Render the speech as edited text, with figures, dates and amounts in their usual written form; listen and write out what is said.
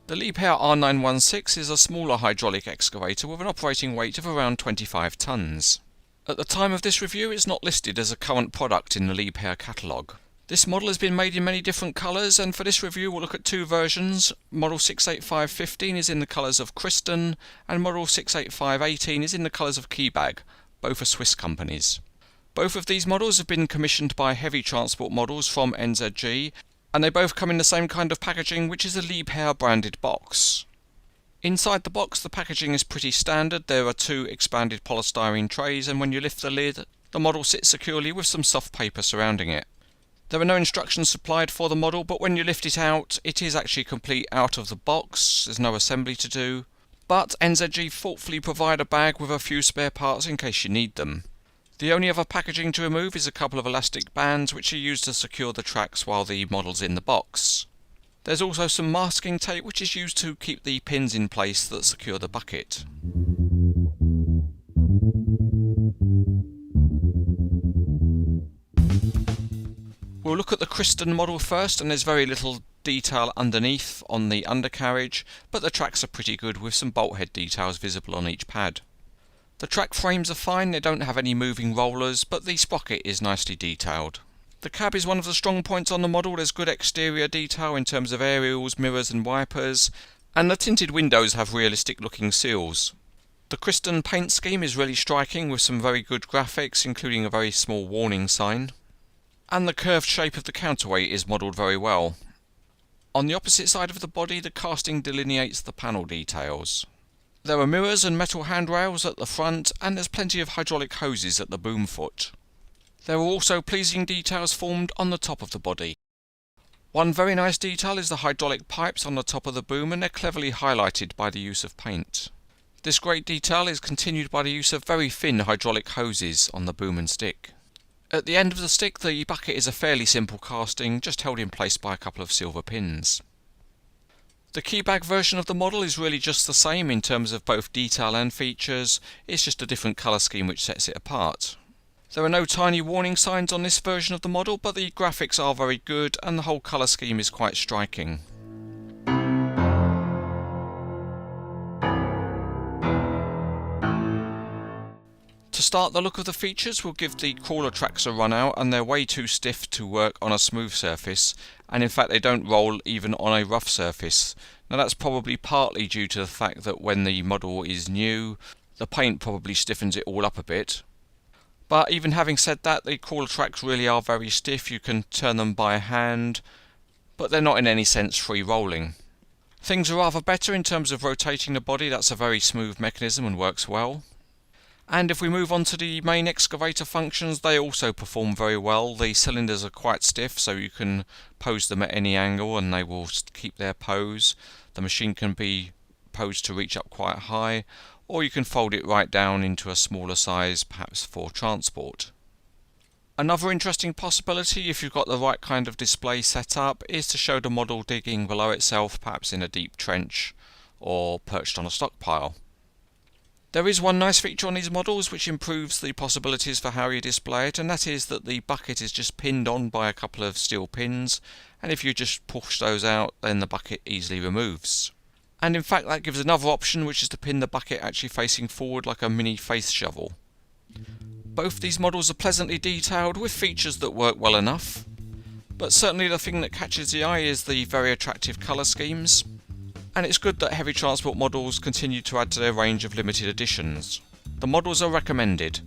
The Liebherr R916 is a smaller hydraulic excavator with an operating weight of around 25 tonnes. At the time of this review, it's not listed as a current product in the Liebherr catalogue. This model has been made in many different colours, and for this review we'll look at two versions. Model 68515 is in the colours of Kristen, and Model 68518 is in the colours of Keybag. Both are Swiss companies. Both of these models have been commissioned by Heavy Transport Models from NZG, and they both come in the same kind of packaging, which is a Liebherr branded box. Inside the box, the packaging is pretty standard. There are two expanded polystyrene trays, and when you lift the lid, the model sits securely with some soft paper surrounding it. There are no instructions supplied for the model, but when you lift it out, it is actually complete out of the box. There's no assembly to do. But NZG thoughtfully provide a bag with a few spare parts in case you need them. The only other packaging to remove is a couple of elastic bands which are used to secure the tracks while the model's in the box. There's also some masking tape which is used to keep the pins in place that secure the bucket. We'll look at the Kristen model first, and there's very little detail underneath on the undercarriage, but the tracks are pretty good with some bolt head details visible on each pad. The track frames are fine, they don't have any moving rollers, but the sprocket is nicely detailed. The cab is one of the strong points on the model. There's good exterior detail in terms of aerials, mirrors and wipers, and the tinted windows have realistic looking seals. The Kristen paint scheme is really striking with some very good graphics, including a very small warning sign. And the curved shape of the counterweight is modelled very well. On the opposite side of the body, the casting delineates the panel details. There are mirrors and metal handrails at the front, and there's plenty of hydraulic hoses at the boom foot. There are also pleasing details formed on the top of the body. One very nice detail is the hydraulic pipes on the top of the boom, and they're cleverly highlighted by the use of paint. This great detail is continued by the use of very thin hydraulic hoses on the boom and stick. At the end of the stick, the bucket is a fairly simple casting, just held in place by a couple of silver pins. The Keybag version of the model is really just the same in terms of both detail and features. It's just a different colour scheme which sets it apart. There are no tiny warning signs on this version of the model, but the graphics are very good and the whole colour scheme is quite striking. To start the look of the features, we'll give the crawler tracks a run out, and they're way too stiff to work on a smooth surface, and in fact they don't roll even on a rough surface. Now that's probably partly due to the fact that when the model is new, the paint probably stiffens it all up a bit. But even having said that, the crawler tracks really are very stiff. You can turn them by hand, but they're not in any sense free rolling. Things are rather better in terms of rotating the body. That's a very smooth mechanism and works well. And if we move on to the main excavator functions, they also perform very well. The cylinders are quite stiff, so you can pose them at any angle and they will keep their pose. The machine can be posed to reach up quite high, or you can fold it right down into a smaller size, perhaps for transport. Another interesting possibility, if you've got the right kind of display set up, is to show the model digging below itself, perhaps in a deep trench or perched on a stockpile. There is one nice feature on these models which improves the possibilities for how you display it, and that is that the bucket is just pinned on by a couple of steel pins, and if you just push those out, then the bucket easily removes. And in fact that gives another option, which is to pin the bucket actually facing forward like a mini face shovel. Both these models are pleasantly detailed with features that work well enough, but certainly the thing that catches the eye is the very attractive colour schemes. And it's good that Heavy Transport Models continue to add to their range of limited editions. The models are recommended.